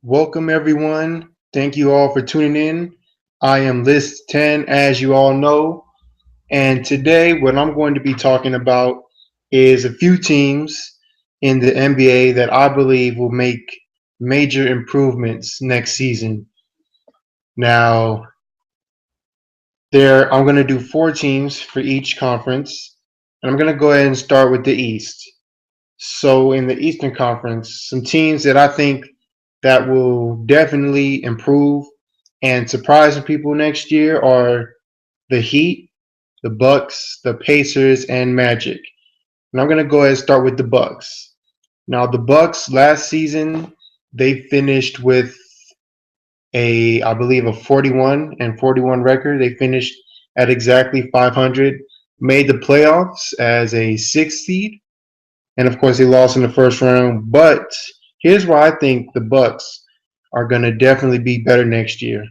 Welcome, everyone. Thank you all for tuning in. I am List 10, as you all know. And today, what I'm going to be talking about is a few teams in the NBA that I believe will make major improvements next season. Now, I'm going to do four teams for each conference, and I'm going to go ahead and start with the East. So, in the Eastern Conference, some teams that I think that will definitely improve and surprise some people next year are the Heat, the Bucks, the Pacers, and Magic. And I'm going to go ahead and start with the Bucks. Now, the Bucks last season they finished with I believe, a 41 and 41 record. They finished at exactly 500, made the playoffs as a sixth seed, and of course they lost in the first round. But here's why I think the Bucks are going to definitely be better next year.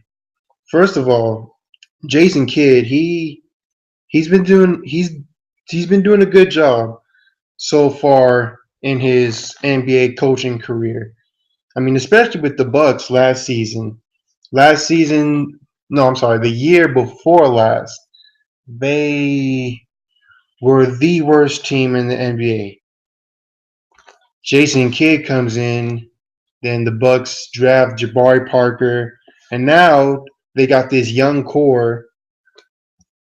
First of all, Jason Kidd, he's been doing a good job so far in his NBA coaching career. I mean, especially with the Bucks last season. Last season, no, I'm sorry, the year before last, they were the worst team in the NBA. Jason Kidd comes in, then the Bucks draft Jabari Parker, and now they got this young core.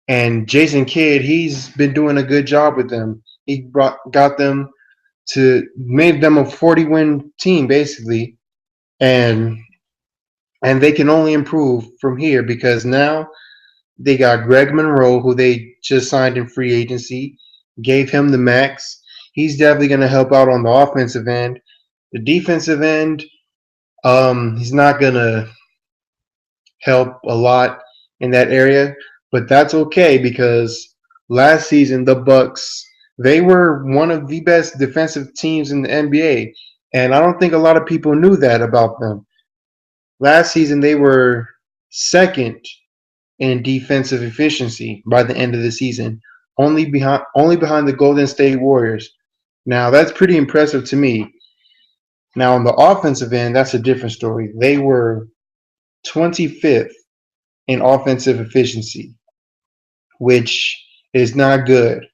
And Jason Kidd, he's been doing a good job with them. Got them to made them a 40-win team basically, and they can only improve from here because now they got Greg Monroe, who they just signed in free agency, gave him the max. He's definitely going to help out on the offensive end. The defensive end, he's not going to help a lot in that area, but that's okay because last season the Bucks they were one of the best defensive teams in the NBA, and I don't think a lot of people knew that about them. Last season they were second in defensive efficiency by the end of the season, only behind the Golden State Warriors. Now that's pretty impressive to me. Now on the offensive end, that's a different story. They were 25th in offensive efficiency, which is not good.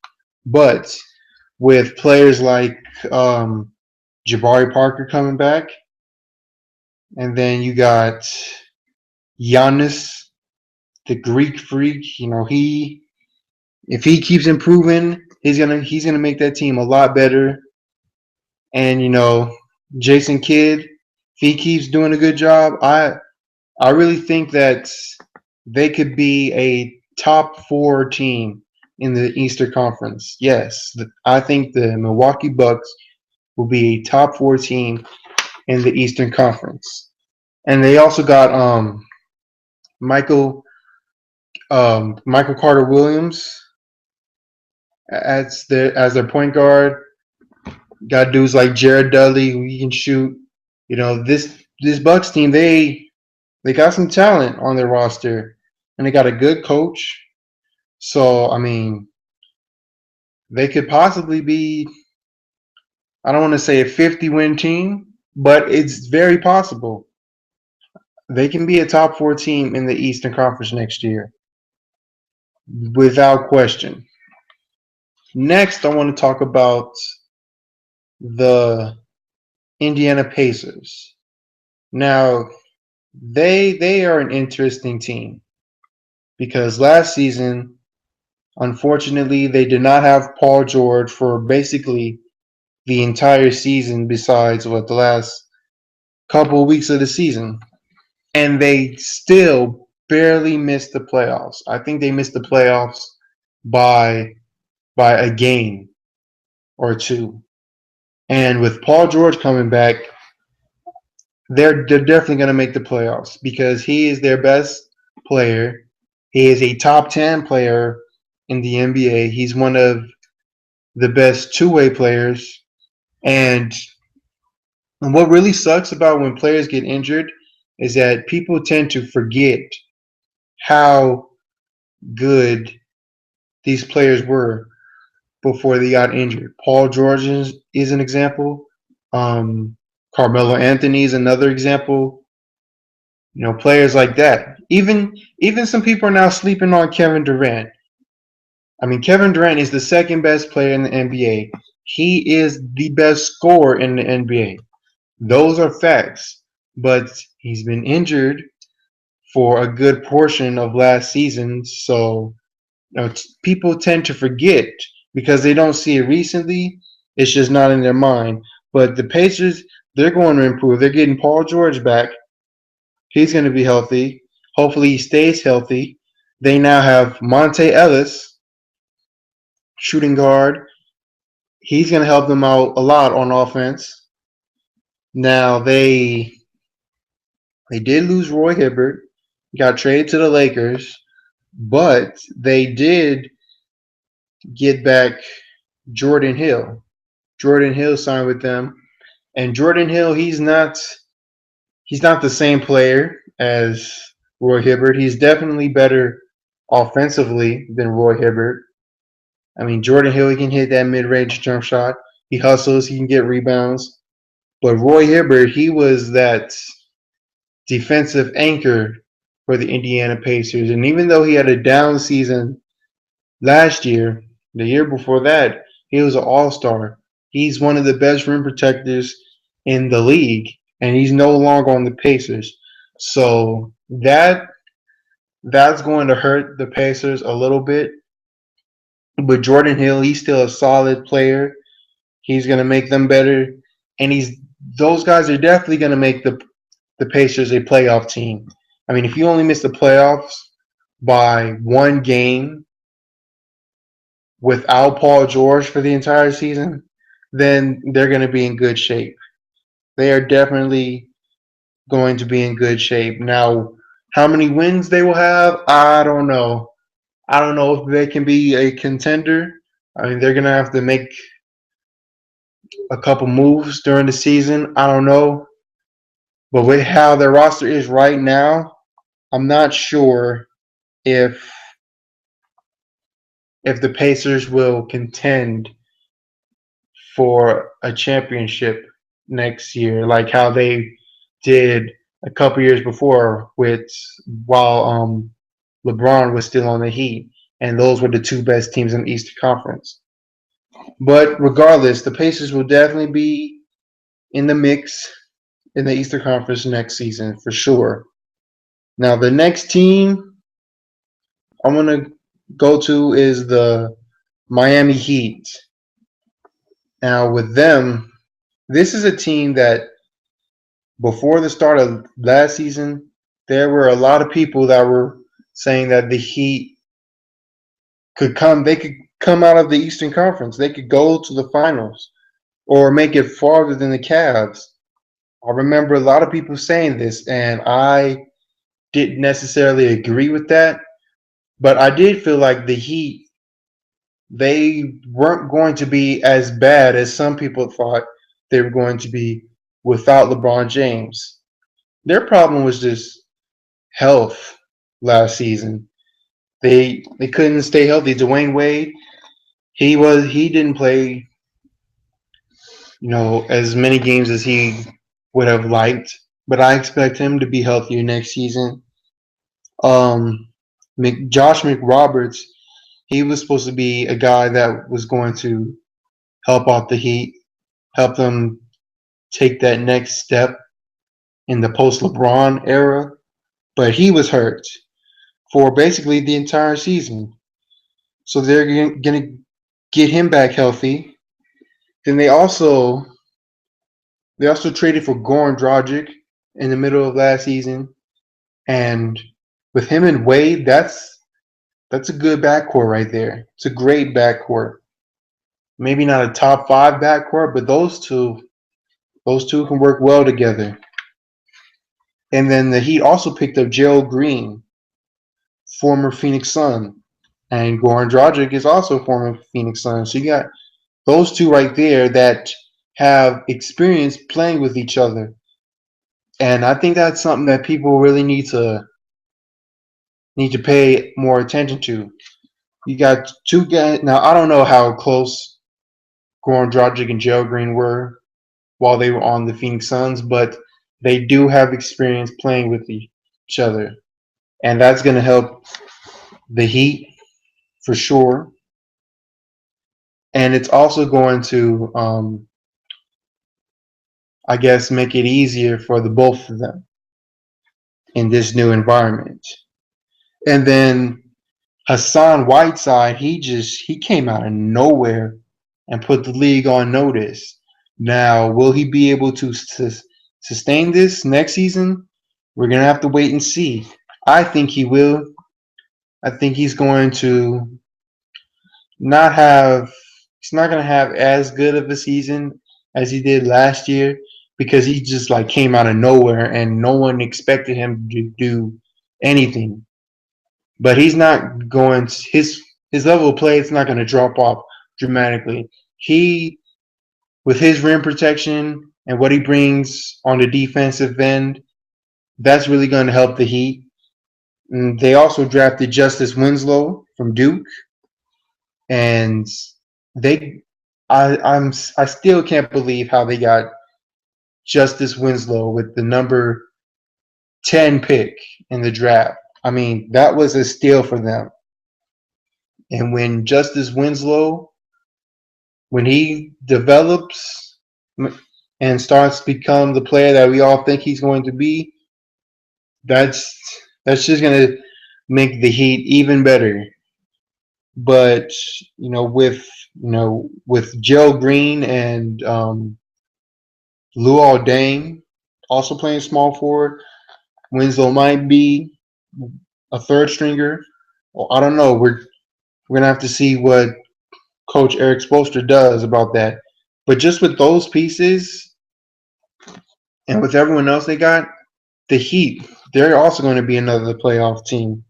But with players like Jabari Parker coming back, and then you got Giannis, the Greek freak. You know, if he keeps improving, he's gonna make that team a lot better. And Jason Kidd, if he keeps doing a good job, I really think that they could be a top four team in the Eastern Conference. Yes, I think the Milwaukee Bucks will be a top four team in the Eastern Conference. And they also got Michael Michael Carter Williams as their point guard. Got dudes like Jared Dudley who he can shoot. This Bucks team they got some talent on their roster, and they got a good coach. So I mean, they could possibly be. I don't want to say a 50-win team, but it's very possible. They can be a top four team in the Eastern Conference next year, without question. Next, I want to talk about the Indiana Pacers. Now, they are an interesting team because last season, unfortunately, they did not have Paul George for basically the entire season besides the last couple of weeks of the season. And they still barely missed the playoffs. I think they missed the playoffs by a game or two. And with Paul George coming back, they're definitely going to make the playoffs because he is their best player. He is a top 10 player in the NBA. He's one of the best two-way players. And what really sucks about when players get injured is that people tend to forget how good these players were before they got injured. Paul George is an example. Carmelo Anthony is another example. Players like that. Even some people are now sleeping on Kevin Durant. I mean, Kevin Durant is the second best player in the NBA. He is the best scorer in the NBA. Those are facts. But he's been injured for a good portion of last season, so people tend to forget because they don't see it recently. It's just not in their mind. But the Pacers, they're going to improve. They're getting Paul George back. He's going to be healthy. Hopefully, he stays healthy. They now have Monte Ellis, shooting guard. He's going to help them out a lot on offense. Now they did lose Roy Hibbert, got traded to the Lakers, but they did get back Jordan Hill. Jordan Hill signed with them, and Jordan Hill, he's not the same player as Roy Hibbert. He's definitely better offensively than Roy Hibbert. I mean, Jordan Hill, he can hit that mid-range jump shot. He hustles, he can get rebounds. But Roy Hibbert, he was that defensive anchor for the Indiana Pacers. And even though he had a down season last year, the year before that, he was an all-star. He's one of the best rim protectors in the league, and he's no longer on the Pacers. So that's going to hurt the Pacers a little bit. But Jordan Hill, he's still a solid player. He's going to make them better, and those guys are definitely going to make the Pacers a playoff team. I mean, if you only miss the playoffs by one game without Paul George for the entire season, then they're going to be in good shape. They are definitely going to be in good shape. Now, how many wins they will have, I don't know. I don't know if they can be a contender. I mean, they're going to have to make a couple moves during the season. I don't know. But with how their roster is right now, I'm not sure if the Pacers will contend for a championship next year, like how they did a couple years before while LeBron was still on the Heat, and those were the two best teams in the Eastern Conference. But regardless, the Pacers will definitely be in the mix in the Eastern Conference next season for sure. Now, the next team I'm going to go to is the Miami Heat. Now, with them, this is a team that before the start of last season, there were a lot of people that were saying that the Heat they could come out of the Eastern Conference. They could go to the finals or make it farther than the Cavs. I remember a lot of people saying this, and I didn't necessarily agree with that. But I did feel like the Heat, they weren't going to be as bad as some people thought they were going to be without LeBron James. Their problem was just health last season. They couldn't stay healthy. Dwayne Wade, he didn't play, as many games as he would have liked, but I expect him to be healthier next season. Josh McRoberts, he was supposed to be a guy that was going to help out the Heat, help them take that next step in the post LeBron era, but he was hurt for basically the entire season. So they're going to get him back healthy. Then they also traded for Goran Dragic in the middle of last season, and with him and Wade, that's a good backcourt right there. It's a great backcourt. Maybe not a top 5 backcourt, but those two can work well together. And then the Heat also picked up Gerald Green, former Phoenix Sun, and Goran Dragic is also former Phoenix Sun. So you got those two right there that have experience playing with each other. And I think that's something that people really need to pay more attention to. You got two guys. Now, I don't know how close Goran Dragic and Gerald Green were while they were on the Phoenix Suns, but they do have experience playing with each other, and that's going to help the Heat for sure. And it's also going to, I guess, make it easier for the both of them in this new environment. And then Hassan Whiteside, he came out of nowhere and put the league on notice. Now, will he be able to sustain this next season? We're gonna have to wait and see. I think he will. I think he's going to not have. He's not gonna have as good of a season as he did last year because he just like came out of nowhere and no one expected him to do anything. But he's not going to, his level of play is not going to drop off dramatically. He with his rim protection and what he brings on the defensive end, that's really going to help the Heat. And they also drafted Justice Winslow from Duke, and they, I still can't believe how they got Justice Winslow with the number 10 pick in the draft. I mean, that was a steal for them. And when Justice Winslow, when he develops and starts to become the player that we all think he's going to be, that's just going to make the Heat even better. But with Joe Green and Luol Deng also playing small forward, Winslow might be a third stringer. Well, I don't know. We're gonna have to see what Coach Eric Spoelstra does about that. But just with those pieces and with everyone else they got, the Heat, they're also going to be another playoff team.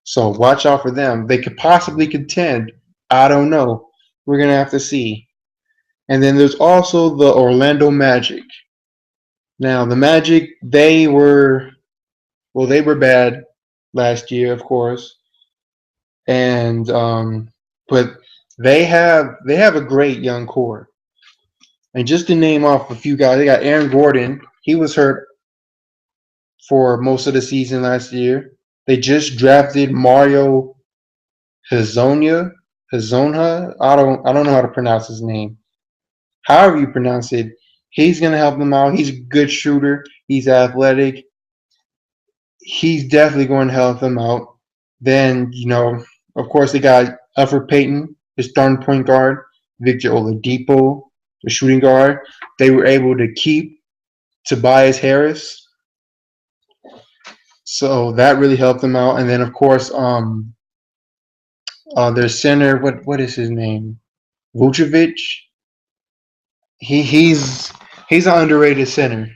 So watch out for them. They could possibly contend. I don't know. We're going to have to see. And then there's also the Orlando Magic. Now, the Magic, they were bad last year, of course. And but they have a great young core. And just to name off a few guys, they got Aaron Gordon. He was hurt for most of the season last year. They just drafted Mario Hezonja. I don't know how to pronounce his name. However you pronounce it, he's gonna help them out. He's a good shooter. He's athletic. He's definitely going to help them out. Then, of course, they got Elfrid Payton, the starting point guard, Victor Oladipo, the shooting guard. They were able to keep Tobias Harris, so that really helped them out. And then, of course, their center, what is his name? Vucevic. He's an underrated center.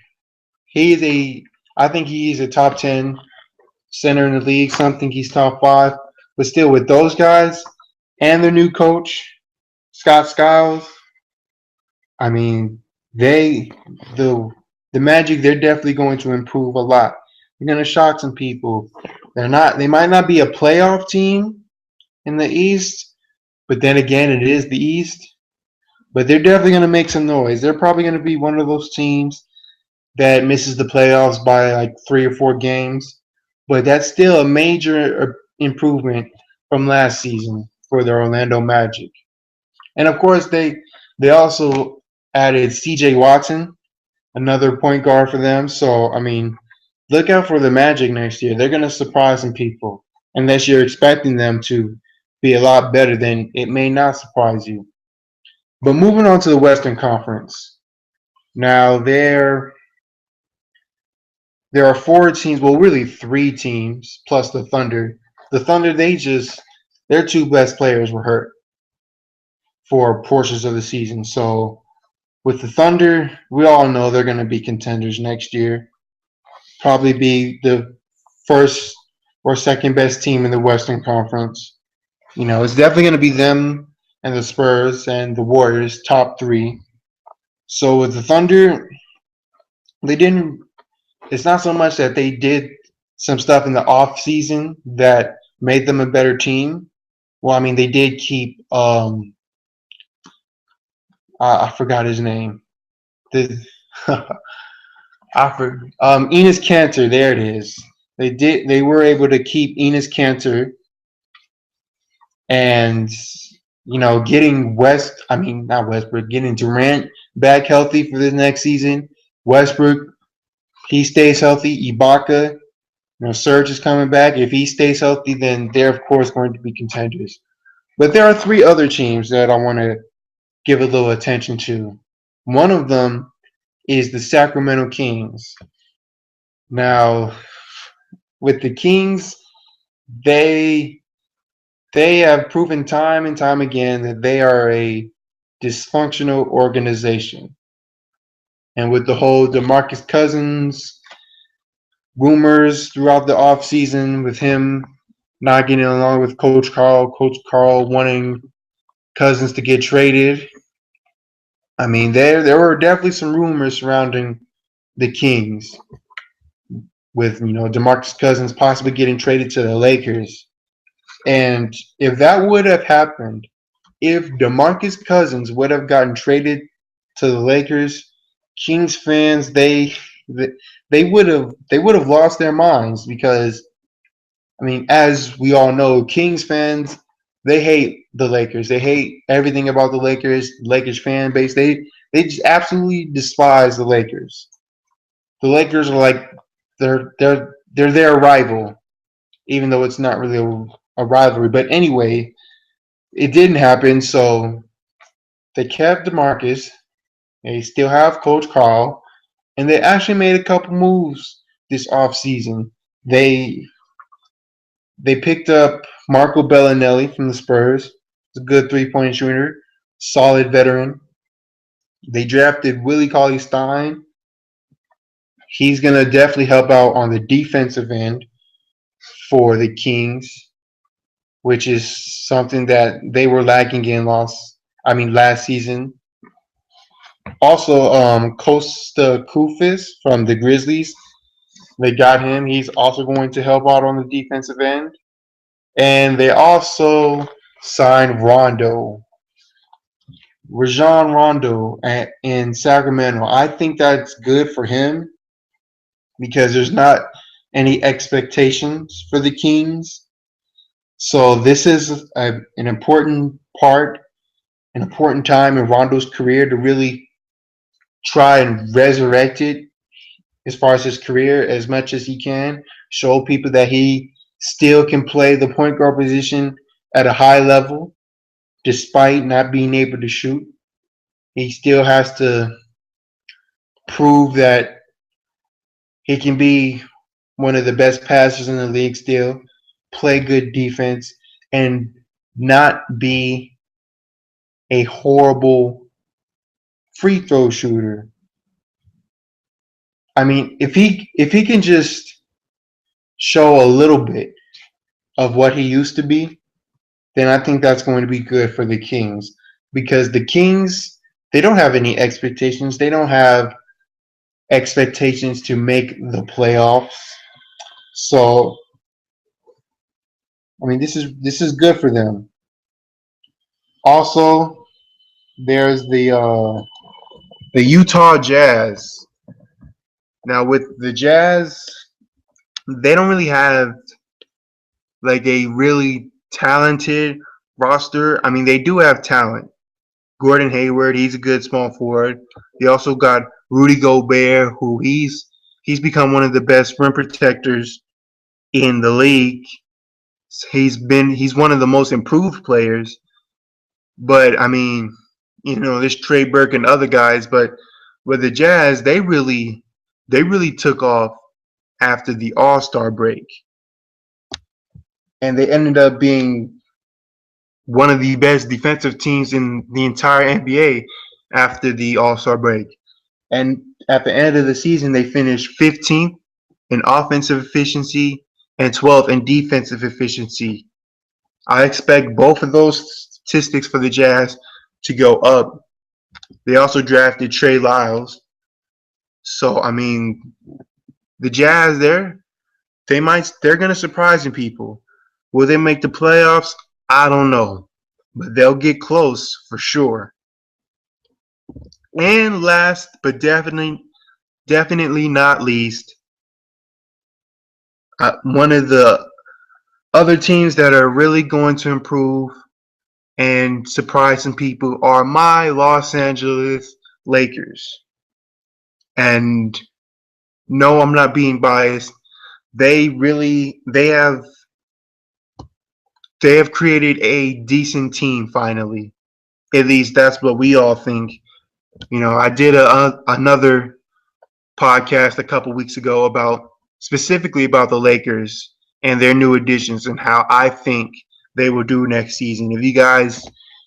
I think he's a top 10 center in the league. Some think he's top 5, but still, with those guys and their new coach Scott Skiles, I mean, the Magic, they're definitely going to improve a lot. They're going to shock some people. They might not be a playoff team in the East, but then again, it is the East. But they're definitely going to make some noise. They're probably going to be one of those teams that misses the playoffs by like 3 or 4 games. But that's still a major improvement from last season for the Orlando Magic. And of course, they also added C.J. Watson, another point guard for them. So, I mean, look out for the Magic next year. They're going to surprise some people. Unless you're expecting them to be a lot better, then it may not surprise you. But moving on to the Western Conference. Now, there are 4 teams, well, really 3 teams, plus the Thunder. The Thunder, their 2 best players were hurt for portions of the season. So with the Thunder, we all know they're going to be contenders next year. Probably be the first or second best team in the Western Conference. It's definitely going to be them and the Spurs and the Warriors, top 3. So with the Thunder, it's not so much that they did some stuff in the off season that made them a better team. Well, I mean, they did keep I forgot his name. I forgot Enes Kanter. There it is. They were able to keep Enes Kanter and getting not Westbrook, getting Durant back healthy for this next season. Westbrook, he stays healthy. Ibaka, Serge is coming back. If he stays healthy, then they're of course going to be contenders. But there are three other teams that I want to give a little attention to. One of them is the Sacramento Kings. Now, with the Kings, they have proven time and time again that they are a dysfunctional organization. And with the whole DeMarcus Cousins rumors throughout the offseason, with him not getting along with Coach Carl wanting Cousins to get traded. I mean, there were definitely some rumors surrounding the Kings with, DeMarcus Cousins possibly getting traded to the Lakers. And if that would have happened, if DeMarcus Cousins would have gotten traded to the Lakers, Kings fans they would have lost their minds because as we all know, Kings fans they hate the Lakers. They hate everything about the Lakers. Lakers fan base they just absolutely despise the Lakers. The Lakers are like they're their rival, even though it's not really a rivalry. But anyway, it didn't happen, so they kept DeMarcus. They still have Coach Carl, and they actually made a couple moves this offseason. They picked up Marco Bellinelli from the Spurs. He's a good three-point shooter, solid veteran. They drafted Willie Cauley-Stein. He's going to definitely help out on the defensive end for the Kings, which is something that they were lacking in last season. Also, Costa Kufis from the Grizzlies, they got him. He's also going to help out on the defensive end. And they also signed Rajon Rondo in Sacramento. I think that's good for him because there's not any expectations for the Kings. So this is an important time in Rondo's career to really try and resurrect it as far as his career as much as he can, show people that he still can play the point guard position at a high level despite not being able to shoot. He still has to prove that he can be one of the best passers in the league still, play good defense, and not be a horrible free throw shooter. If he can just show a little bit of what he used to be, then I think that's going to be good for the Kings because the Kings they don't have any expectations. They don't have expectations to make the playoffs. So this is good for them. Also, there's the Utah Jazz. Now with the Jazz, they don't really have like a really talented roster. They do have talent. Gordon Hayward, he's a good small forward. They also got Rudy Gobert, who he's become one of the best rim protectors in the league. He's one of the most improved players. But there's Trey Burke and other guys, but with the Jazz, they really took off after the All-Star break. And they ended up being one of the best defensive teams in the entire NBA after the All-Star break. And at the end of the season, they finished 15th in offensive efficiency and 12th in defensive efficiency. I expect both of those statistics for the Jazz to go up. They also drafted Trey Lyles. So, the Jazz they're going to surprise some people. Will they make the playoffs? I don't know, but they'll get close for sure. And last, but definitely not least, One of the other teams that are really going to improve and surprise some people are my Los Angeles Lakers. And no, I'm not being biased. They have created a decent team finally. At least that's what we all think. I did another podcast a couple weeks ago about specifically about the Lakers and their new additions and how I think they will do next season. If you guys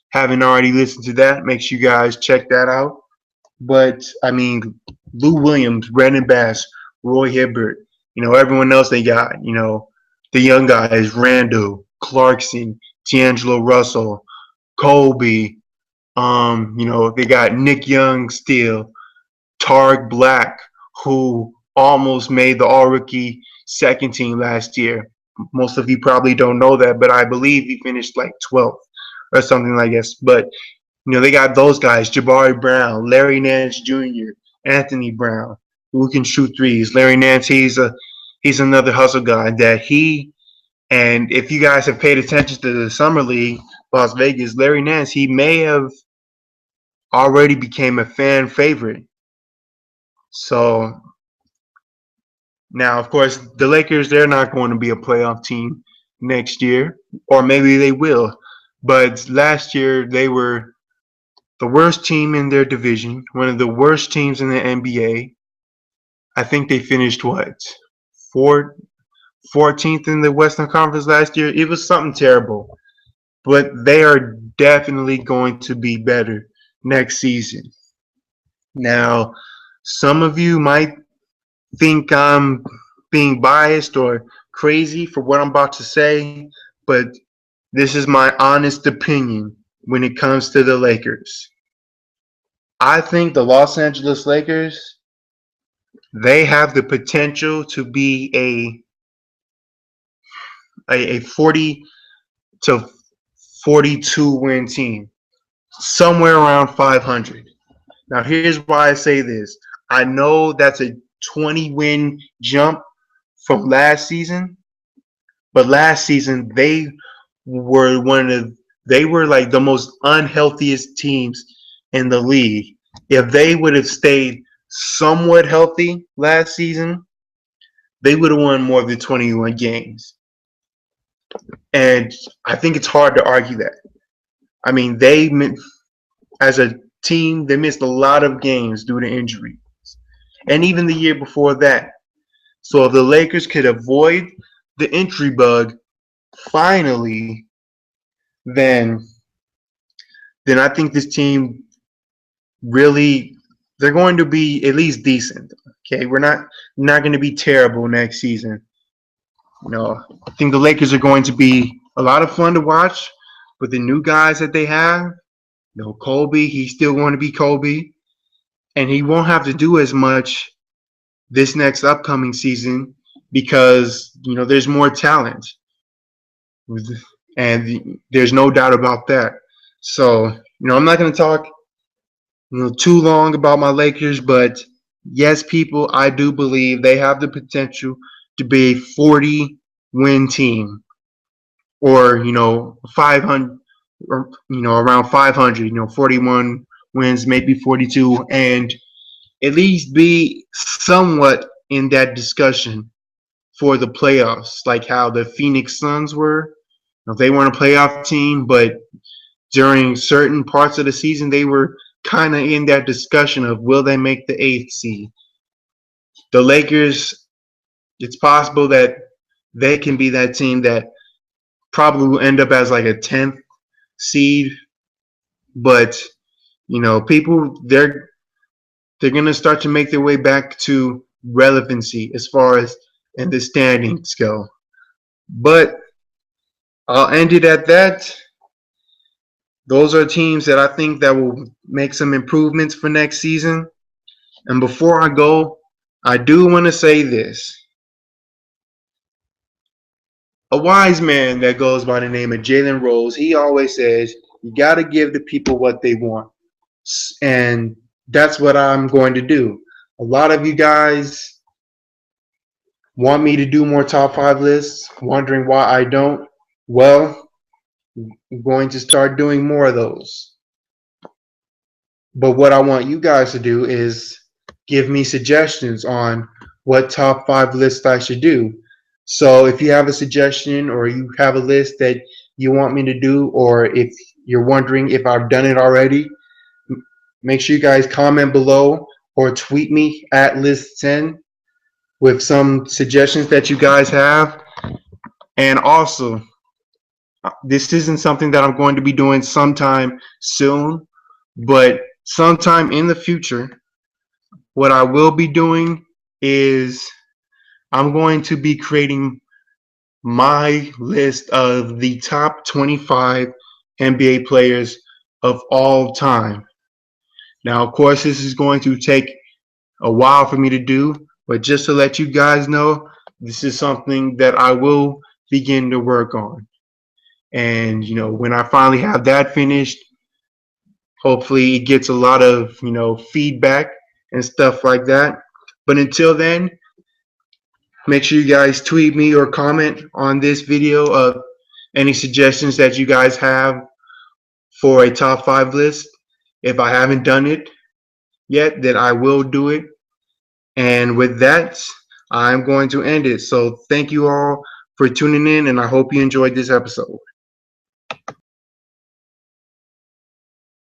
haven't already listened to that, make sure you guys check that out. But I mean, Lou Williams, Brandon Bass, Roy Hibbert, everyone else they got, the young guys, Randall, Clarkson, D'Angelo Russell, Colby, they got Nick Young still, Tarek Black, who almost made the All Rookie second team last year. Most of you probably don't know that, but I believe he finished like 12th or something like that. But they got those guys: Jabari Brown, Larry Nance Jr., Anthony Brown, who can shoot threes. Larry Nance, he's another hustle guy that and if you guys have paid attention to the summer league, Las Vegas, Larry Nance, he may have already became a fan favorite. So now, of course, the Lakers, they're not going to be a playoff team next year, or maybe they will. But last year, they were the worst team in their division, one of the worst teams in the NBA. I think they finished what? 14th in the Western Conference last year. It was something terrible. But they are definitely going to be better next season. Now, some of you might think I'm being biased or crazy for what I'm about to say, but this is my honest opinion when it comes to the Lakers. I think the Los Angeles Lakers, they have the potential to be a 40 to 42 win team, somewhere around 500. Now, here's why I say this. I know that's a 20 win jump from last season, but last season they were like the most unhealthiest teams in the league. If they would have stayed somewhat healthy last season, they would have won more than 21 games. And I think it's hard to argue that. I mean, as a team, they missed a lot of games due to injury. And even the year before that. So if the Lakers could avoid the injury bug finally, then I think this team really, they're going to be at least decent. Okay, we're not going to be terrible next season. I think the Lakers are going to be a lot of fun to watch with the new guys that they have. Colby, he's still going to be Colby, and he won't have to do as much this next upcoming season because there's more talent, and there's no doubt about that. So I'm not going to talk too long about my Lakers, but yes, people, I do believe they have the potential to be a 40 win team, or 500, or around 500, 41 wins, maybe 42, and at least be somewhat in that discussion for the playoffs, like how the Phoenix Suns were. They weren't a playoff team, but during certain parts of the season, they were kind of in that discussion of will they make the 8th seed. The Lakers, it's possible that they can be that team that probably will end up as like a 10th seed, but people, they're going to start to make their way back to relevancy as far as in the standings go. But I'll end it at that. Those are teams that I think that will make some improvements for next season. And before I go, I do want to say this. A wise man that goes by the name of Jalen Rose, he always says, you got to give the people what they want. And that's what I'm going to do. A lot of you guys, Want me to do more top 5 lists? Wondering why I don't? Well, I'm going to start doing more of those. But what I want you guys to do is give me suggestions on what top 5 lists I should do. So if you have a suggestion or you have a list that you want me to do, or if you're wondering if I've done it already, make sure you guys comment below or tweet me at list10 with some suggestions that you guys have. And also, this isn't something that I'm going to be doing sometime soon, but sometime in the future, what I will be doing is I'm going to be creating my list of the top 25 NBA players of all time. Now, of course, this is going to take a while for me to do, but just to let you guys know, this is something that I will begin to work on. And, when I finally have that finished, hopefully it gets a lot of, feedback and stuff like that. But until then, make sure you guys tweet me or comment on this video of any suggestions that you guys have for a top 5 list. If I haven't done it yet, then I will do it. And with that, I'm going to end it. So thank you all for tuning in, and I hope you enjoyed this episode.